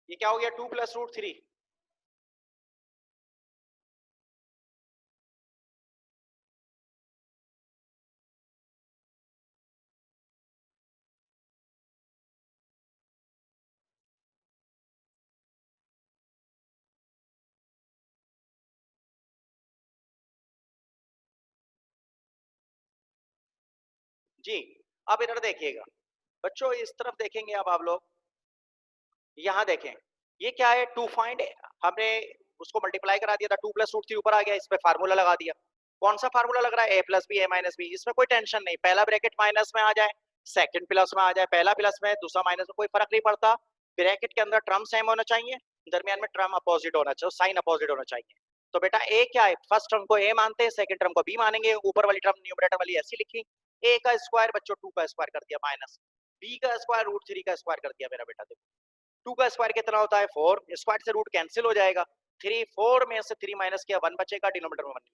ये क्या हो गया, 2 प्लस रूट 3। जी, अब इधर देखिएगा बच्चों, इस तरफ देखेंगे अब आप लोग, यहाँ देखें, ये क्या है, टू फाइंड, हमने उसको मल्टीप्लाई करा दिया था, 2 प्लस रूट 3 ऊपर आ गया, इस पे फार्मूला लगा दिया। कौन सा फार्मूला लग रहा है, ए प्लस बी ए माइनस बी। इसमें कोई टेंशन नहीं, पहला ब्रैकेट माइनस में आ जाए, सेकंड प्लस में आ जाए, पहला प्लस में दूसरा माइनस में, कोई फर्क नहीं पड़ता। ब्रैकेट के अंदर टर्म सेम होना चाहिए, दरमियान में टर्म अपोजिट होना चाहिए, साइन अपोजिट होना चाहिए। तो बेटा ए क्या है, फर्स्ट टर्म को ए मानते हैं, सेकंड टर्म को बी मानेंगे, ऊपर वाली टर्म न्यूमरेटर वाली ऐसी लिखी, ए का स्क्वायर बच्चों 2 का स्क्वायर कर दिया, माइनस बी का स्क्वायर रूट 3 का स्क्वायर कर दिया मेरा बेटा। देखो 2 का स्क्वायर कितना होता है, 4, स्क्वायर से रूट कैंसिल हो जाएगा, 3 4 में से 3 माइनस किया 1 बचेगा, डिनोमिनेटर में 1।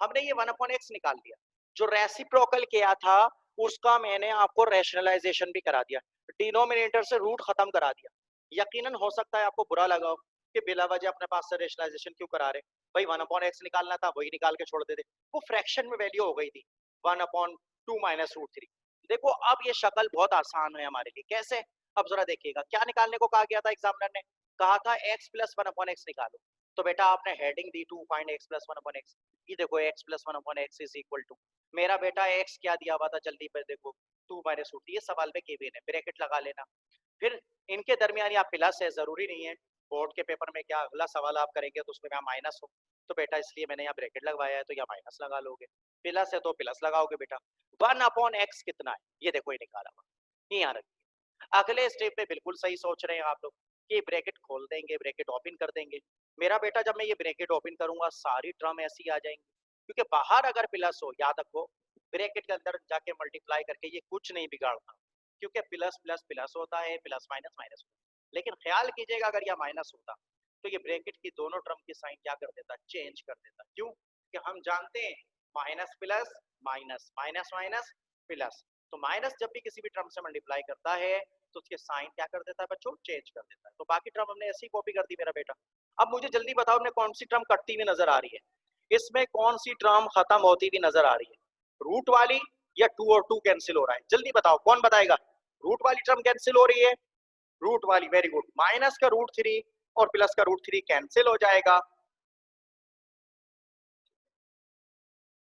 हमने ये 1 अपॉन x निकाल दिया, जो रेसिप्रोकल किया था उसका मैंने आपको रैशनलाइजेशन भी करा दिया, डिनोमिनेटर से रूट खत्म करा दिया। यकीनन हो सकता है आपको बुरा लगा हो कि बिला वजह अपने पास से रैशनलाइजेशन क्यों करा रहे भाई, 1 अपॉन x निकालना था वही निकाल के छोड़ देते, वो फ्रैक्शन में वैल्यू हो गई थी 1 अपॉन 2 माइनस रूट 3। देखो अब ये शक्ल बहुत आसान है हमारे लिए, कैसे, अब जरा देखिएगा, क्या निकालने को कहा गया था एग्जामिनर ने, कहा था x प्लस 1 अपॉन x निकालो। तो बेटा आपने हेडिंग दी 2 find x plus 1 upon x, ये देखो x plus 1 upon x is equal to, मेरा बेटा x क्या दिया हुआ था जल्दी पे देखो, 2 माइनस रूट, ये सवाल में केवीएन है, ब्रैकेट लगा लेना। फिर इनके दरमियान या प्लस है, जरूरी नहीं है बोर्ड के पेपर में क्या अगला सवाल आप करेंगे तो उसमें यहाँ माइनस हो, तो बेटा इसलिए मैंने यहाँ ब्रैकेट लगवाया है, तो यहाँ माइनस लगा लोगे, प्लस है तो प्लस लगाओगे बेटा। 1 अपॉन x कितना है, ये देखो ये निकाला हुआ, ये यहाँ रखिए। अगले स्टेप पे बिल्कुल सही सोच रहे हैं आप लोग कि ब्रैकेट खोल देंगे, ब्रैकेट ओपन कर देंगे। मेरा बेटा जब मैं ये ब्रैकेट ओपन करूंगा सारी टर्म ऐसी आ जाएंगी, क्योंकि बाहर अगर प्लस हो, याद रखो ब्रैकेट के अंदर जाके मल्टीप्लाई करके ये कुछ नहीं बिगाड़ता, क्योंकि प्लस प्लस प्लस होता है, प्लस माइनस माइनस होता है। लेकिन ख्याल कीजिएगा अगर यह माइनस होता तो ये ब्रैकेट की दोनों टर्म की साइन क्या कर देता, चेंज कर देता। क्यों कि हम जानते हैं minus plus minus, minus minus plus, तो माइनस जब भी किसी भी टर्म से मल्टीप्लाई करता है तो उसके साइन क्या कर देता है बच्चों, चेंज कर देता है। तो बाकी टर्म हमने ऐसी कॉपी कर दी मेरा बेटा। अब मुझे जल्दी बताओ हमने कौन सी टर्म कटती हुई नजर आ रही है, इसमें कौन सी टर्म खत्म होती हुई नजर आ रही है, रूट वाली या 2 और 2 कैंसिल हो रहा है, जल्दी बताओ कौन बताएगा। रूट वाली टर्म कैंसिल हो रही है, रूट वाली, वेरी गुड, माइनस का रूट 3 और प्लस का रूट 3 कैंसिल हो जाएगा।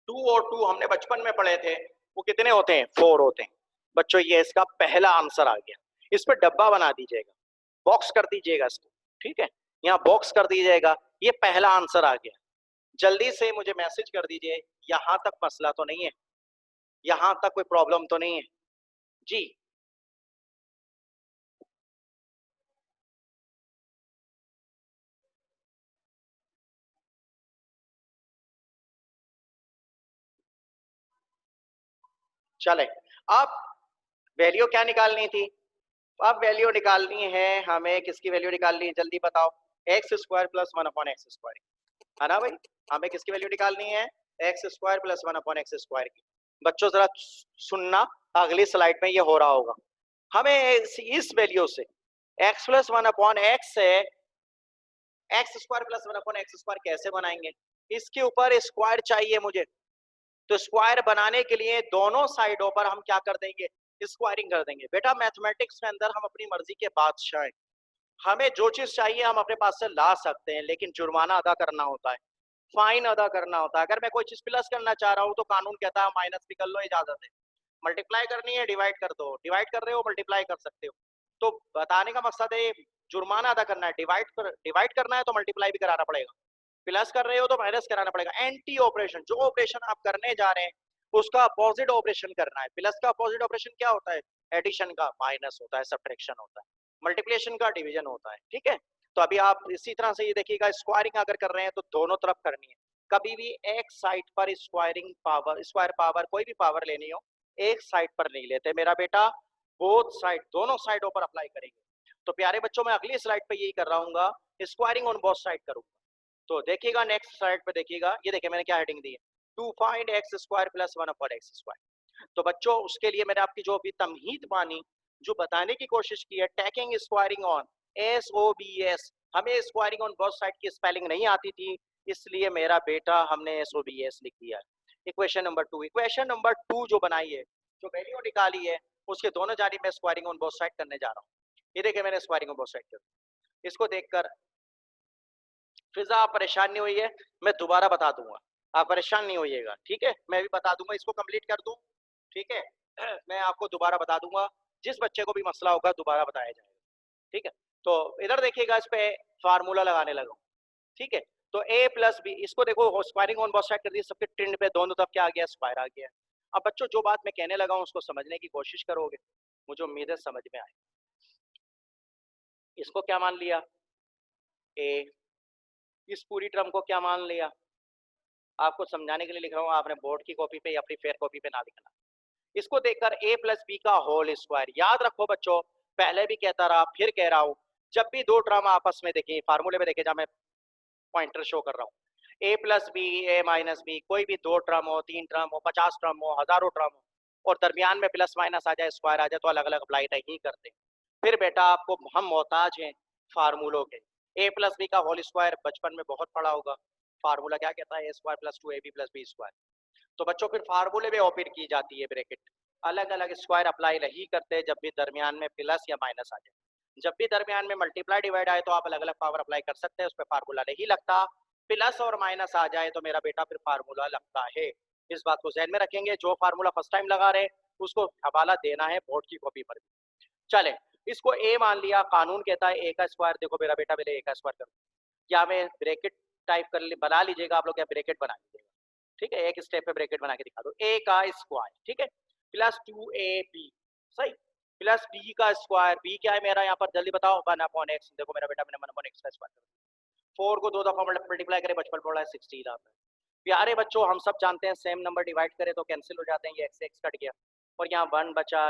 2 और 2 हमने बचपन में पढ़े थे, वो कितने होते हैं, 4 होते हैं बच्चों। ये इसका पहला आंसर आ गया, इस पर डब्बा बना दीजिएगा, बॉक्स कर दीजिएगा इसको, ठीक है, यहाँ बॉक्स कर दीजिएगा, ये पहला आंसर आ गया। जल्दी से मुझे मैसेज कर दीजिए यहां तक मसला तो नहीं है, यहां तक कोई प्रॉब्लम तो नहीं है जी। चले, अब वैल्यू क्या निकालनी थी, अब वैल्यू निकालनी है हमें, किसकी वैल्यू निकालनी है जल्दी बताओ? X square plus 1/x square, है ना भाई? हमें किसकी वैल्यू निकालनी है? X square plus 1/x square की। बच्चों जरा सुनना, अगली स्लाइड में ये हो रहा होगा। हमें इस वैल्यू से x प्लस 1/x से x square plus 1/x square कैसे बनाएंगे? इसके ऊपर स्क्वायर चाहिए मुझे, तो स्क्वायर बनाने के लिए दोनों साइडों पर हम क्या कर देंगे? स्क्वायरिंग कर देंगे। बेटा मैथमेटिक्स के अंदर हम अपनी मर्जी के बादशाह हैं, हमें जो चीज चाहिए हम अपने पास से ला सकते हैं, लेकिन जुर्माना अदा करना होता है, फाइन अदा करना होता है। अगर मैं कोई चीज प्लस करना चाह रहा हूँ तो कानून कहता है माइनस भी कर लो, इजाजत है। मल्टीप्लाई करनी है डिवाइड कर दो, डिवाइड कर रहे हो मल्टीप्लाई कर सकते हो। तो बताने का मकसद है जुर्माना अदा करना है, डिवाइड करना है तो मल्टीप्लाई भी कराना पड़ेगा, प्लस कर रहे हो तो माइनस कराना पड़ेगा। एंटी ऑपरेशन, जो ऑपरेशन आप करने जा रहे हैं उसका अपोजिट ऑपरेशन करना है। प्लस का अपोजिट ऑपरेशन क्या होता है? एडिशन का माइनस होता है, सब्ट्रैक्शन होता है, मल्टीप्लिकेशन का डिवीजन होता है, ठीक है? तो अभी आप इसी तरह से ये देखिएगा, स्क्वायरिंग अगर कर रहे हैं तो दोनों तरफ करनी है। कभी भी एक साइड पर स्क्वायरिंग पावर, स्क्वायर पावर, कोई भी पावर लेनी हो, एक साइड पर नहीं लेते मेरा बेटा, बोथ साइड, दोनों साइडों पर अप्लाई करेंगे। तो प्यारे बच्चों मैं अगली स्लाइड पे यही कर रहा हूँ, स्क्वायरिंग ऑन बोथ साइड करूंगा। तो देखिएगा नेक्स्ट स्लाइड पे देखिएगा, ये देखिए मैंने क्या हेडिंग दी है, to find x square plus 1/x square. तो बच्चों उसके लिए मैंने आपकी जो अभी तमहीद मानी, जो बताने की कोशिश की है, टैकिंग स्क्वायरिंग ऑन SOBS। हमें स्क्वायरिंग ऑन बोथ साइड की स्पेलिंग नहीं आती थी, इसलिए मेरा बेटा हमने SOBS लिख दिया है। इक्वेशन नंबर 2, इक्वेशन नंबर 2 जो बनाई है, जो वैल्यू निकाली है, उसके दोनों जानिब में स्क्वायरिंग ऑन बोथ साइड करने जा रहा हूँ। ये देखिए मैंने स्क्वायरिंग ऑन बोथ साइड कर, इसको देखकर फिजा आप परेशान नहीं हुई है, मैं दोबारा बता दूंगा, आप परेशान नहीं होइएगा, ठीक है? मैं भी बता दूंगा, इसको कंप्लीट कर दूं, ठीक है? मैं आपको दोबारा बता दूंगा, जिस बच्चे को भी मसला होगा दोबारा बताया जाएगा, ठीक है? तो इधर देखिएगा, इस पे फार्मूला लगाने लगा, ठीक है? तो a प्लस बी, इसको देखो स्क्वायरिंग ऑन बोथ साइड कर दी, सबके टिंड पे दोनों तरफ क्या आ गया? स्क्वायर आ गया। अब बच्चों जो बात मैं कहने लगा हूं उसको समझने की कोशिश करोगे, मुझे उम्मीद है समझ में आए। इसको क्या मान लिया? a, इस पूरी टर्म को क्या मान लिया? आपको समझाने के लिए लिख रहा हूँ, आपने बोर्ड की कॉपी पे या अपनी फेयर कॉपी पे ना लिखना। इसको देखकर a प्लस बी का होल स्क्वायर, याद रखो बच्चों, पहले भी कहता रहा फिर कह रहा हूँ, जब भी दो टर्म आपस में देखें, फार्मूले में देखे, जहाँ मैं पॉइंटर शो कर रहा हूँ, a plus B, a minus B, कोई भी दो टर्म हो, तीन टर्म हो, 50 टर्म हो, हजारों टर्म हो, और दरमियान में प्लस माइनस आ जाए, स्क्वायर आ जाए, तो अलग अलग अप्लाई नहीं करते। फिर बेटा आपको हम मोहताज हैं फार्मूलों के। a प्लस बी का होल स्क्वायर बचपन में बहुत पढ़ा होगा, फार्मूला क्या कहता है? a square plus 2ab plus B square. तो बच्चों फिर फार्मूले में ओपन की जाती है ब्रैकेट, अलग अलग स्क्वायर अप्लाई नहीं करते जब भी दरमियान में प्लस या माइनस आ जाए। जब भी दरमियान में मल्टीप्लाई डिवाइड आए तो आप अलग अलग पावर अप्लाई कर सकते हैं, उस पर फार्मूला नहीं लगता। प्लस और माइनस आ जाए तो मेरा बेटा फिर फार्मूला लगता है। इस बात को ध्यान में रखेंगे, जो फार्मूला फर्स्ट टाइम लगा रहे उसको हवाला देना है बोर्ड की कॉपी पर भी। चले, इसको a मान लिया, कानून कहता है a का स्क्वायर, देखो मेरा बेटा मेरे a का स्क्वायर कर, या मैं ब्रैकेट टाइप कर बना लीजिएगा आप लोग, या ब्रैकेट बना लीजिएगा, ठीक है? एक स्टेप पे ब्रैकेट बना के दिखा दो, a का स्क्वायर, ठीक है, प्लस 2ab, सही, प्लस b का स्क्वायर, b क्या है मेरा यहाँ पर जल्दी बताओ? 1/x, देखो मेरा बेटा मैंने 1/x का स्क्वायर कर दिया। 4 को 2 दफा मल्टीप्लाई करे, बचपन पड़ा है 16 आता है। प्यारे बच्चों हम सब जानते हैं सेम नंबर डिवाइड करे तो कैंसिल हो जाते हैं, ये x कट गया, और यहाँ 1 बचा,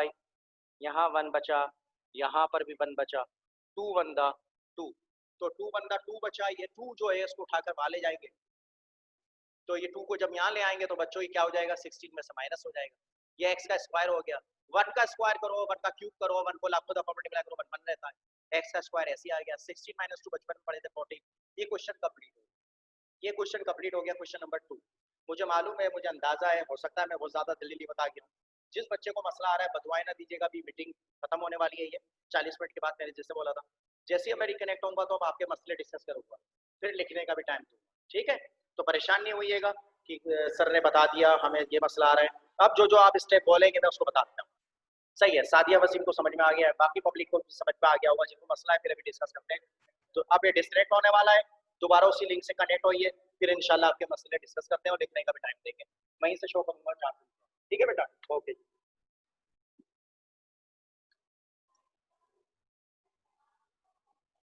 यहाँ 1 बचा, यहाँ पर भी 1 बचा, 2 1 दा 2, तो 2 1 दा 2 बचा, ये 2 जो है इसको उठाकर वहां ले जाएंगे, तो ये 2 को जब यहाँ ले आएंगे तो बच्चों ये क्या हो जाएगा? 16 में से माइनस हो जाएगा, ये x का स्क्वायर हो गया। 1 का स्क्वायर करो, 1 का क्यूब करो, 1 को लाखों दफा मल्टीप्लाई करो, 1 1 रहता है, x का स्क्वायर ऐसे आ गया। 16 माइनस 2 बचपन में पढ़े थे 14। ये क्वेश्चन कंप्लीट हो गया, ये क्वेश्चन कंप्लीट हो गया, क्वेश्चन नंबर 2। मुझे मालूम है, मुझे अंदाजा है, हो सकता है मैं बहुत ज्यादा दलीली बता गया हूँ। जिस बच्चे को मसला आ रहा है बदवाएं ना दीजिएगा, अभी मीटिंग खत्म होने वाली है, ये 40 मिनट के बाद मैंने जैसे बोला था, जैसे ही मैं रिकनेक्ट होऊंगा तो अब आपके मसले डिस्कस करूंगा, फिर लिखने का भी टाइम दूंगा, ठीक है? तो परेशान नहीं होइएगा कि सर ने बता दिया हमें ये मसला आ रहा है। अब जो जो आप स्टेप बोलेंगे मैं उसको बता देता हूँ, सही है? सादिया वसीम को समझ में आ गया है, बाकी पब्लिक को समझ में आ गया होगा, जिनको मसला है फिर अभी डिस्कस करते हैं। तो अब ये डिस्कनेक्ट होने वाला है, दोबारा उसी लिंक से कनेक्ट होइए, फिर इंशाल्लाह आपके मसले डिस्कस करते हैं और लिखने का भी टाइम देंगे। वहीं से शो करूंगा, ठीक है बेटा? ओके।